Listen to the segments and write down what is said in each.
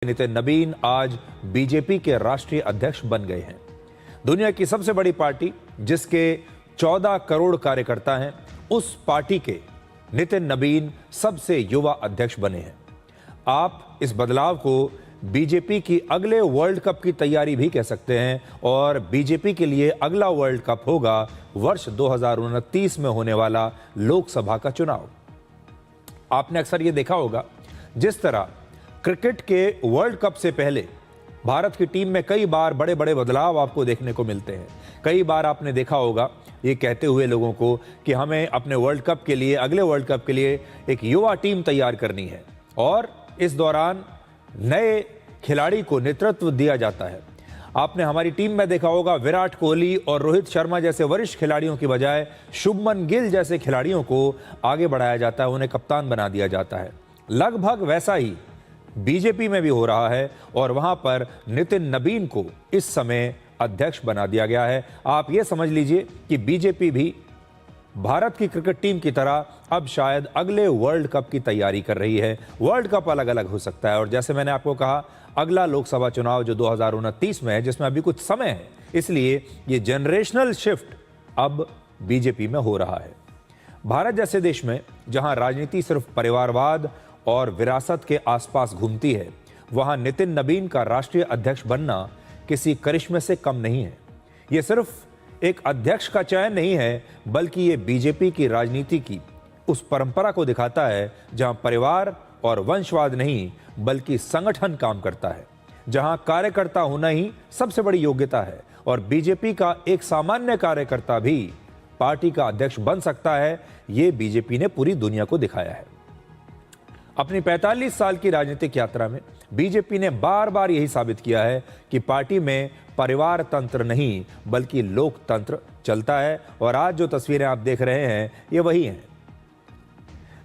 नितिन नबीन आज बीजेपी के राष्ट्रीय अध्यक्ष बन गए हैं। दुनिया की सबसे बड़ी पार्टी जिसके 14 करोड़ कार्यकर्ता हैं, उस पार्टी के नितिन नबीन सबसे युवा अध्यक्ष बने हैं। आप इस बदलाव को बीजेपी की अगले वर्ल्ड कप की तैयारी भी कह सकते हैं और बीजेपी के लिए अगला वर्ल्ड कप होगा वर्ष 2029 में होने वाला लोकसभा का चुनाव। आपने अक्सर ये देखा होगा, जिस तरह क्रिकेट के वर्ल्ड कप से पहले भारत की टीम में कई बार बड़े बड़े बदलाव आपको देखने को मिलते हैं। कई बार आपने देखा होगा ये कहते हुए लोगों को कि हमें अपने वर्ल्ड कप के लिए, अगले वर्ल्ड कप के लिए एक युवा टीम तैयार करनी है और इस दौरान नए खिलाड़ी को नेतृत्व दिया जाता है। आपने हमारी टीम में देखा होगा, विराट कोहली और रोहित शर्मा जैसे वरिष्ठ खिलाड़ियों की बजाय शुभमन गिल जैसे खिलाड़ियों को आगे बढ़ाया जाता है, उन्हें कप्तान बना दिया जाता है। लगभग वैसा ही बीजेपी में भी हो रहा है और वहां पर नितिन नबीन को इस समय अध्यक्ष बना दिया गया है। आप ये समझ लीजिए कि बीजेपी भी भारत की क्रिकेट टीम की तरह अब शायद अगले वर्ल्ड कप की तैयारी कर रही है। वर्ल्ड कप अलग अलग हो सकता है और जैसे मैंने आपको कहा, अगला लोकसभा चुनाव जो 2029 में है, जिसमें अभी कुछ समय है, इसलिए ये जनरेशनल शिफ्ट अब बीजेपी में हो रहा है। भारत जैसे देश में जहां राजनीति सिर्फ परिवारवाद और विरासत के आसपास घूमती है, वहां नितिन नबीन का राष्ट्रीय अध्यक्ष बनना किसी करिश्मे से कम नहीं है। यह सिर्फ एक अध्यक्ष का चयन नहीं है, बल्कि ये बीजेपी की राजनीति की उस परंपरा को दिखाता है जहां परिवार और वंशवाद नहीं बल्कि संगठन काम करता है, जहां कार्यकर्ता होना ही सबसे बड़ी योग्यता है और बीजेपी का एक सामान्य कार्यकर्ता भी पार्टी का अध्यक्ष बन सकता है। ये बीजेपी ने पूरी दुनिया को दिखाया है। अपनी 45 साल की राजनीतिक यात्रा में बीजेपी ने बार बार यही साबित किया है कि पार्टी में परिवार तंत्र नहीं बल्कि लोकतंत्र चलता है और आज जो तस्वीरें आप देख रहे हैं ये वही हैं।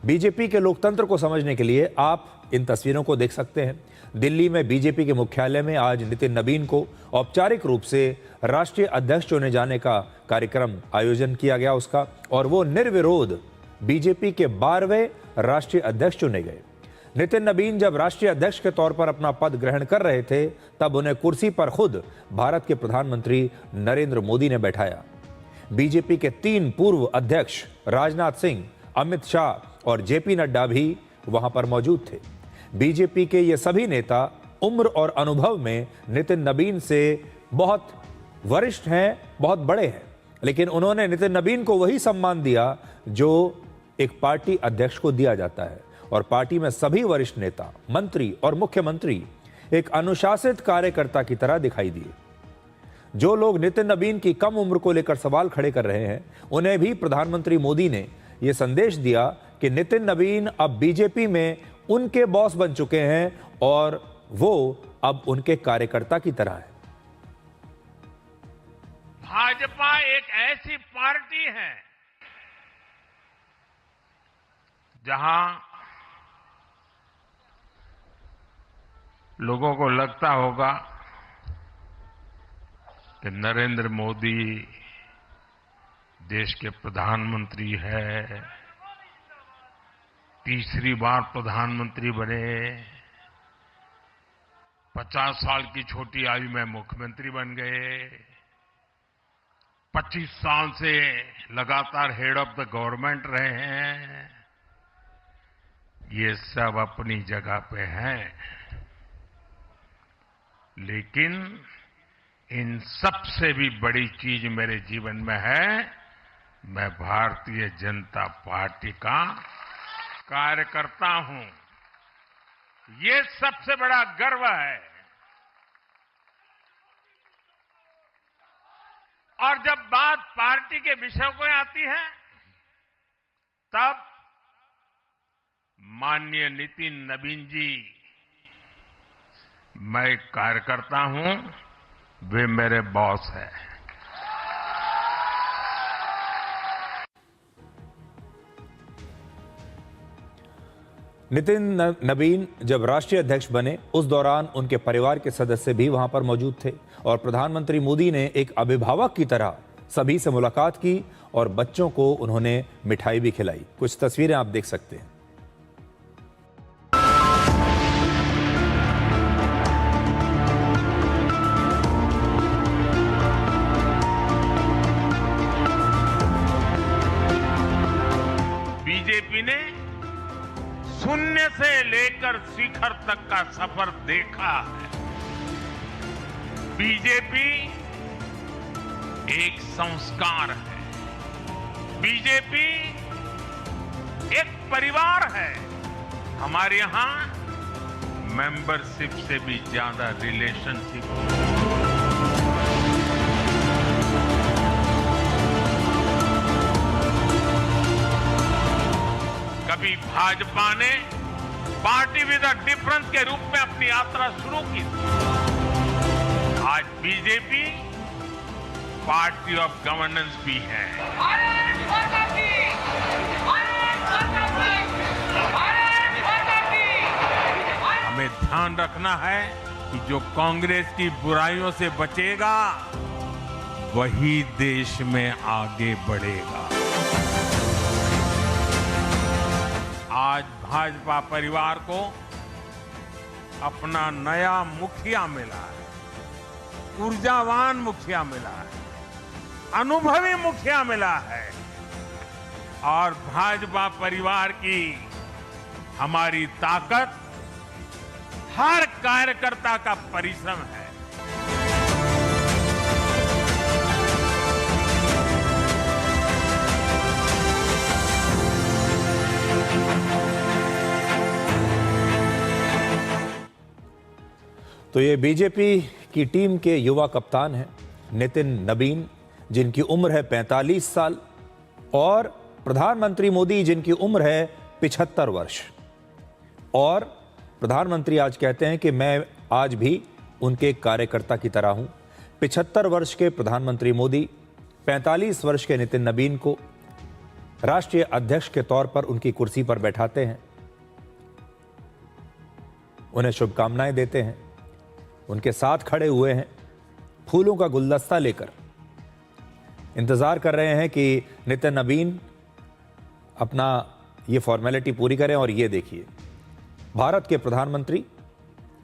बीजेपी के लोकतंत्र को समझने के लिए आप इन तस्वीरों को देख सकते हैं। दिल्ली में बीजेपी के मुख्यालय में आज नितिन नबीन को औपचारिक रूप से राष्ट्रीय अध्यक्ष चुने जाने का कार्यक्रम आयोजन किया गया उसका, और वो निर्विरोध बीजेपी के 12वें राष्ट्रीय अध्यक्ष चुने गए। नितिन नबीन जब राष्ट्रीय अध्यक्ष के तौर पर अपना पद ग्रहण कर रहे थे, तब उन्हें कुर्सी पर खुद भारत के प्रधानमंत्री नरेंद्र मोदी ने बैठाया। बीजेपी के 3 पूर्व अध्यक्ष राजनाथ सिंह, अमित शाह और जेपी नड्डा भी वहां पर मौजूद थे। बीजेपी के ये सभी नेता उम्र और अनुभव में नितिन नबीन से बहुत वरिष्ठ हैं, बहुत बड़े हैं, लेकिन उन्होंने नितिन नबीन को वही सम्मान दिया जो एक पार्टी अध्यक्ष को दिया जाता है। और पार्टी में सभी वरिष्ठ नेता, मंत्री और मुख्यमंत्री एक अनुशासित कार्यकर्ता की तरह दिखाई दिए। जो लोग नितिन नबीन की कम उम्र को लेकर सवाल खड़े कर रहे हैं, उन्हें भी प्रधानमंत्री मोदी ने यह संदेश दिया कि नितिन नबीन अब बीजेपी में उनके बॉस बन चुके हैं और वो अब उनके कार्यकर्ता की तरह है। भाजपा एक ऐसी पार्टी है जहां लोगों को लगता होगा कि नरेंद्र मोदी देश के प्रधानमंत्री है, तीसरी बार प्रधानमंत्री बने, 50 साल की छोटी आयु में मुख्यमंत्री बन गए, 25 साल से लगातार हेड ऑफ द गवर्नमेंट रहे हैं। ये सब अपनी जगह पे हैं, लेकिन इन सबसे भी बड़ी चीज मेरे जीवन में है, मैं भारतीय जनता पार्टी का कार्यकर्ता हूं। ये सबसे बड़ा गर्व है। और जब बात पार्टी के विषयों को आती है, तब माननीय नितिन नबीन जी, मैं एक कार्यकर्ता हूं, वे मेरे बॉस हैं। नितिन नबीन जब राष्ट्रीय अध्यक्ष बने, उस दौरान उनके परिवार के सदस्य भी वहां पर मौजूद थे और प्रधानमंत्री मोदी ने एक अभिभावक की तरह सभी से मुलाकात की और बच्चों को उन्होंने मिठाई भी खिलाई। कुछ तस्वीरें आप देख सकते हैं। लेकर शिखर तक का सफर देखा है। बीजेपी एक संस्कार है, बीजेपी एक परिवार है। हमारे यहां मेंबरशिप से भी ज्यादा रिलेशनशिप है। कभी भाजपा ने पार्टी विद अ डिफरेंस के रूप में अपनी यात्रा शुरू की थी। आज बीजेपी पार्टी ऑफ गवर्नेंस भी है। हमें ध्यान रखना है कि जो कांग्रेस की बुराइयों से बचेगा वही देश में आगे बढ़ेगा। आज भाजपा परिवार को अपना नया मुखिया मिला है, ऊर्जावान मुखिया मिला है, अनुभवी मुखिया मिला है और भाजपा परिवार की हमारी ताकत हर कार्यकर्ता का परिश्रम है। तो ये बीजेपी की टीम के युवा कप्तान हैं नितिन नबीन, जिनकी उम्र है 45 साल, और प्रधानमंत्री मोदी, जिनकी उम्र है 75 वर्ष। और प्रधानमंत्री आज कहते हैं कि मैं आज भी उनके कार्यकर्ता की तरह हूं। 75 वर्ष के प्रधानमंत्री मोदी 45 वर्ष के नितिन नबीन को राष्ट्रीय अध्यक्ष के तौर पर उनकी कुर्सी पर बैठाते हैं, उन्हें शुभकामनाएं देते हैं, उनके साथ खड़े हुए हैं, फूलों का गुलदस्ता लेकर इंतजार कर रहे हैं कि नितिन नबीन अपना ये फॉर्मेलिटी पूरी करें। और ये देखिए, भारत के प्रधानमंत्री,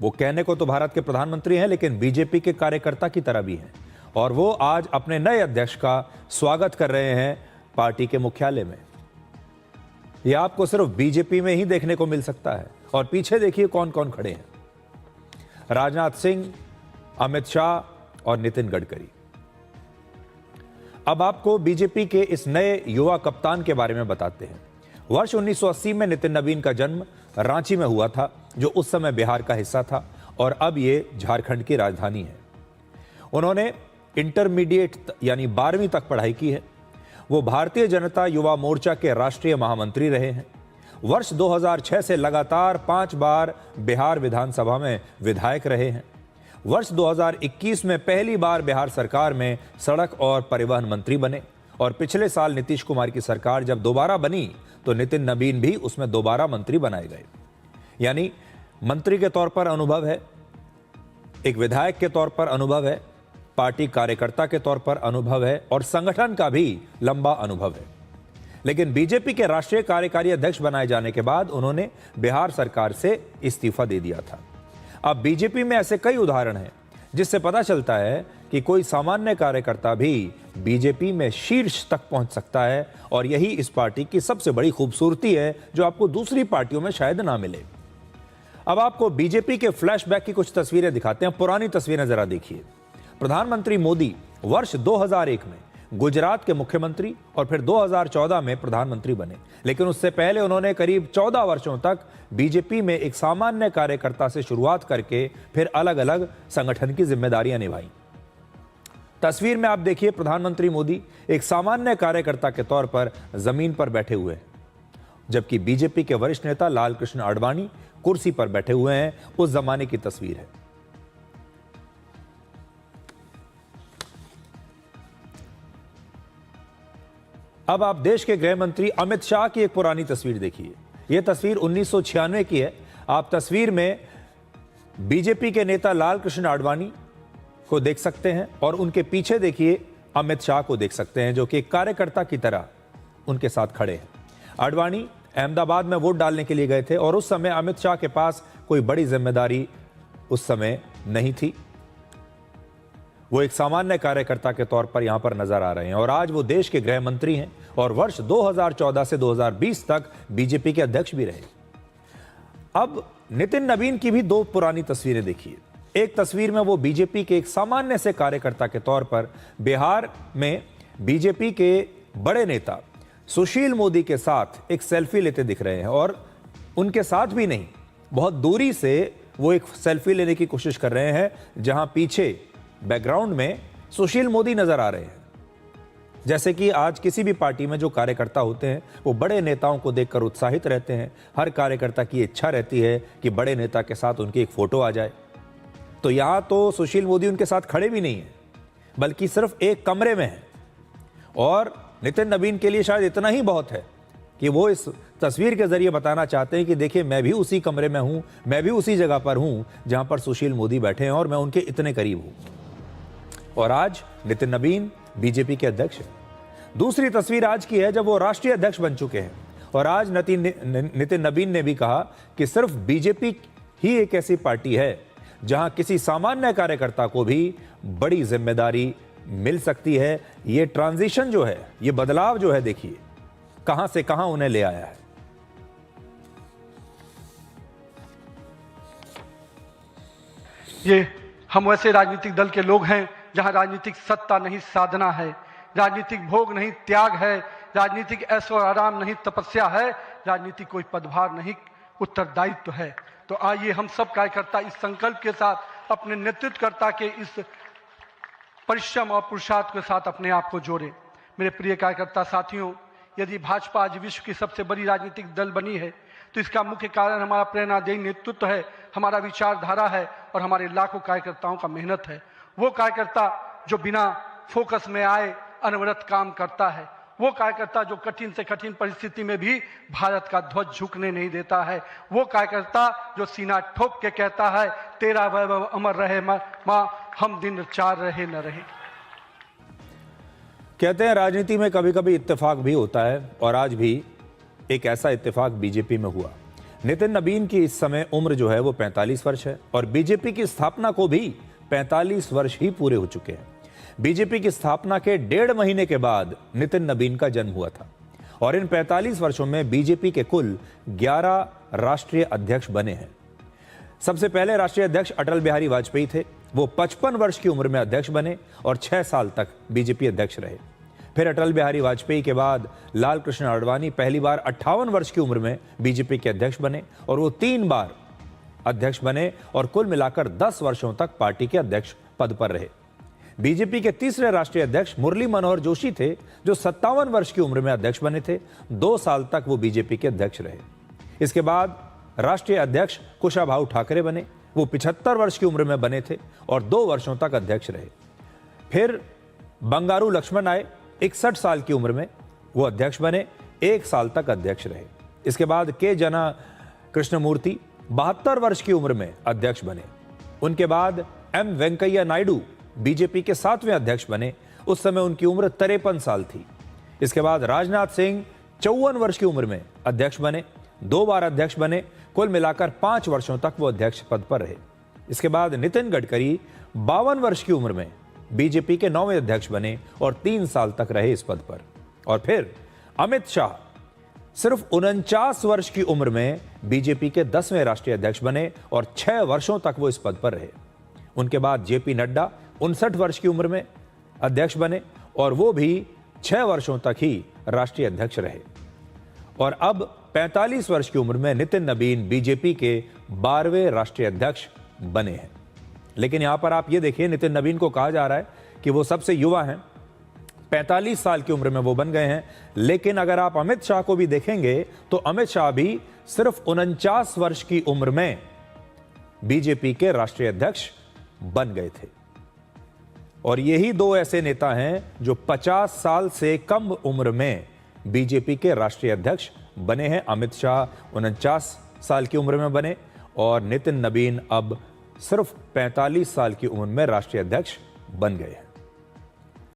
वो कहने को तो भारत के प्रधानमंत्री हैं लेकिन बीजेपी के कार्यकर्ता की तरह भी हैं, और वो आज अपने नए अध्यक्ष का स्वागत कर रहे हैं पार्टी के मुख्यालय में। यह आपको सिर्फ बीजेपी में ही देखने को मिल सकता है। और पीछे देखिए कौन कौन खड़े हैं, राजनाथ सिंह, अमित शाह और नितिन गडकरी। अब आपको बीजेपी के इस नए युवा कप्तान के बारे में बताते हैं। वर्ष 1980 में नितिन नबीन का जन्म रांची में हुआ था, जो उस समय बिहार का हिस्सा था, और अब ये झारखंड की राजधानी है। उन्होंने इंटरमीडिएट यानी 12वीं तक पढ़ाई की है। वो भारतीय जनता युवा मोर्चा के राष्ट्रीय महामंत्री रहे हैं। वर्ष 2006 से लगातार 5 बार बिहार विधानसभा में विधायक रहे हैं। वर्ष 2021 में पहली बार बिहार सरकार में सड़क और परिवहन मंत्री बने, और पिछले साल नीतीश कुमार की सरकार जब दोबारा बनी तो नितिन नबीन भी उसमें दोबारा मंत्री बनाए गए। यानी मंत्री के तौर पर अनुभव है, एक विधायक के तौर पर अनुभव है, पार्टी कार्यकर्ता के तौर पर अनुभव है, और संगठन का भी लंबा अनुभव है। लेकिन बीजेपी के राष्ट्रीय कार्यकारी अध्यक्ष बनाए जाने के बाद उन्होंने बिहार सरकार से इस्तीफा दे दिया था। अब बीजेपी में ऐसे कई उदाहरण हैं जिससे पता चलता है कि कोई सामान्य कार्यकर्ता भी बीजेपी में शीर्ष तक पहुंच सकता है, और यही इस पार्टी की सबसे बड़ी खूबसूरती है, जो आपको दूसरी पार्टियों में शायद ना मिले। अब आपको बीजेपी के फ्लैशबैक की कुछ तस्वीरें दिखाते हैं। पुरानी तस्वीरें जरा देखिए। प्रधानमंत्री मोदी वर्ष 2001 में गुजरात के मुख्यमंत्री और फिर 2014 में प्रधानमंत्री बने, लेकिन उससे पहले उन्होंने करीब 14 वर्षों तक बीजेपी में एक सामान्य कार्यकर्ता से शुरुआत करके फिर अलग अलग संगठन की जिम्मेदारियां निभाई। तस्वीर में आप देखिए, प्रधानमंत्री मोदी एक सामान्य कार्यकर्ता के तौर पर जमीन पर बैठे हुए हैं, जबकि बीजेपी के वरिष्ठ नेता लाल कृष्ण आडवाणी कुर्सी पर बैठे हुए हैं। उस जमाने की तस्वीर है। अब आप देश के गृह मंत्री अमित शाह की एक पुरानी तस्वीर देखिए। यह तस्वीर 1996 की है। आप तस्वीर में बीजेपी के नेता लाल कृष्ण आडवाणी को देख सकते हैं, और उनके पीछे देखिए अमित शाह को देख सकते हैं, जो कि एक कार्यकर्ता की तरह उनके साथ खड़े हैं। आडवाणी अहमदाबाद में वोट डालने के लिए गए थे, और उस समय अमित शाह के पास कोई बड़ी जिम्मेदारी उस समय नहीं थी। वो एक सामान्य कार्यकर्ता के तौर पर यहां पर नजर आ रहे हैं, और आज वो देश के गृह मंत्री हैं, और वर्ष 2014 से 2020 तक बीजेपी के अध्यक्ष भी रहे। अब नितिन नबीन की भी दो पुरानी तस्वीरें देखिए। एक तस्वीर में वो बीजेपी के एक सामान्य से कार्यकर्ता के तौर पर बिहार में बीजेपी के बड़े नेता सुशील मोदी के साथ एक सेल्फी लेते दिख रहे हैं, और उनके साथ भी नहीं, बहुत दूरी से वो एक सेल्फी लेने की कोशिश कर रहे हैं, जहां पीछे बैकग्राउंड में सुशील मोदी नजर आ रहे हैं। जैसे कि आज किसी भी पार्टी में जो कार्यकर्ता होते हैं वो बड़े नेताओं को देखकर उत्साहित रहते हैं। हर कार्यकर्ता की इच्छा रहती है कि बड़े नेता के साथ उनकी एक फोटो आ जाए। तो यहां तो सुशील मोदी उनके साथ खड़े भी नहीं है, बल्कि सिर्फ एक कमरे में है। और नितिन नबीन के लिए शायद इतना ही बहुत है कि वो इस तस्वीर के जरिए बताना चाहते हैं कि देखिए, मैं भी उसी कमरे में हूं, मैं भी उसी जगह पर हूं जहां पर सुशील मोदी बैठे हैं और मैं उनके इतने करीब हूं। और आज नितिन नबीन बीजेपी के अध्यक्ष हैं। दूसरी तस्वीर आज की है जब वो राष्ट्रीय अध्यक्ष बन चुके हैं, और आज नितिन नबीन ने भी कहा कि सिर्फ बीजेपी ही एक ऐसी पार्टी है जहां किसी सामान्य कार्यकर्ता को भी बड़ी जिम्मेदारी मिल सकती है। ये ट्रांजिशन जो है, ये बदलाव जो है, देखिए कहां से कहां उन्हें ले आया है। ये हम वैसे राजनीतिक दल के लोग हैं जहां राजनीतिक सत्ता नहीं साधना है, राजनीतिक भोग नहीं त्याग है, राजनीतिक ऐशो आराम नहीं तपस्या है, राजनीतिक कोई पदभार नहीं उत्तरदायित्व है। तो आइए हम सब कार्यकर्ता इस संकल्प के साथ अपने नेतृत्वकर्ता के इस परिश्रम और पुरुषार्थ के साथ अपने आप को जोड़ें। मेरे प्रिय कार्यकर्ता साथियों, यदि भाजपा आज विश्व की सबसे बड़ी राजनीतिक दल बनी है तो इसका मुख्य कारण हमारा प्रेरणादायी नेतृत्व है, हमारा विचारधारा है और हमारे लाखों कार्यकर्ताओं का मेहनत है। वो कार्यकर्ता जो बिना फोकस में आए अनवरत काम करता है, वो कार्यकर्ता जो कठिन से कठिन परिस्थिति में भी भारत का ध्वज झुकने नहीं देता है, वो कार्यकर्ता जो सीना ठोक के कहता है तेरा वैभव अमर रहे मां, हम दिन चार रहे न रहे। कहते हैं राजनीति में कभी कभी इत्तेफाक भी होता है, और आज भी एक ऐसा इत्तेफाक बीजेपी में हुआ। नितिन नबीन की इस समय उम्र जो है वो 45 वर्ष है, और बीजेपी की स्थापना को भी 45 वर्ष ही पूरे हो चुके हैं। बीजेपी की स्थापना के 1.5 महीने के बाद नितिन नबीन का जन्म हुआ था, और इन 45 वर्षों में बीजेपी के कुल 11 राष्ट्रीय अध्यक्ष बने हैं। सबसे पहले राष्ट्रीय अध्यक्ष अटल बिहारी वाजपेयी थे। वो 55 वर्ष की उम्र में अध्यक्ष बने और 6 साल तक बीजेपी अध्यक्ष रहे। फिर अटल बिहारी वाजपेयी के बाद लाल कृष्ण आडवाणी पहली बार 58 वर्ष की उम्र में बीजेपी के अध्यक्ष बने, और वो 3 बार अध्यक्ष बने और कुल मिलाकर 10 वर्षों तक पार्टी के अध्यक्ष पद पर रहे। बीजेपी के तीसरे राष्ट्रीय अध्यक्ष मुरली मनोहर जोशी थे, जो 57 वर्ष की उम्र में अध्यक्ष बने थे। 2 साल तक वो बीजेपी के अध्यक्ष रहे। इसके बाद राष्ट्रीय अध्यक्ष कुशाभाऊ ठाकरे बने। वो 75 वर्ष की उम्र में बने थे और 2 वर्षों तक अध्यक्ष रहे। फिर बंगारू लक्ष्मण आए, 61 साल की उम्र में वो अध्यक्ष बने, 1 साल तक अध्यक्ष रहे। इसके बाद के जना कृष्णमूर्ति 72 वर्ष की उम्र में अध्यक्ष बने। उनके बाद एम वेंकैया नायडू बीजेपी के 7वें अध्यक्ष बने। उस समय उनकी उम्र 53 साल थी। इसके बाद राजनाथ सिंह 54 वर्ष की उम्र में अध्यक्ष बने, 2 बार अध्यक्ष बने। कुल मिलाकर 5 वर्षों तक वो अध्यक्ष पद पर रहे। इसके बाद नितिन गडकरी 52 वर्ष की उम्र में बीजेपी के 9वें अध्यक्ष बने और 3 साल तक रहे इस पद पर। और फिर अमित शाह सिर्फ 49 वर्ष की उम्र में बीजेपी के 10वें राष्ट्रीय अध्यक्ष बने और 6 वर्षों तक वो इस पद पर रहे। उनके बाद जेपी नड्डा 59 वर्ष की उम्र में अध्यक्ष बने और वो भी 6 वर्षों तक ही राष्ट्रीय अध्यक्ष रहे। और अब 45 वर्ष की उम्र में नितिन नबीन बीजेपी के 12वें राष्ट्रीय अध्यक्ष बने हैं। लेकिन यहां पर आप ये देखिए, नितिन नबीन को कहा जा रहा है कि वो सबसे युवा हैं, 45 साल की उम्र में वो बन गए हैं। लेकिन अगर आप अमित शाह को भी देखेंगे तो अमित शाह भी सिर्फ 49 वर्ष की उम्र में बीजेपी के राष्ट्रीय अध्यक्ष बन गए थे। और यही 2 ऐसे नेता हैं जो 50 साल से कम उम्र में बीजेपी के राष्ट्रीय अध्यक्ष बने हैं। अमित शाह 49 साल की उम्र में बने और नितिन नबीन अब सिर्फ 45 साल की उम्र में राष्ट्रीय अध्यक्ष बन गए हैं।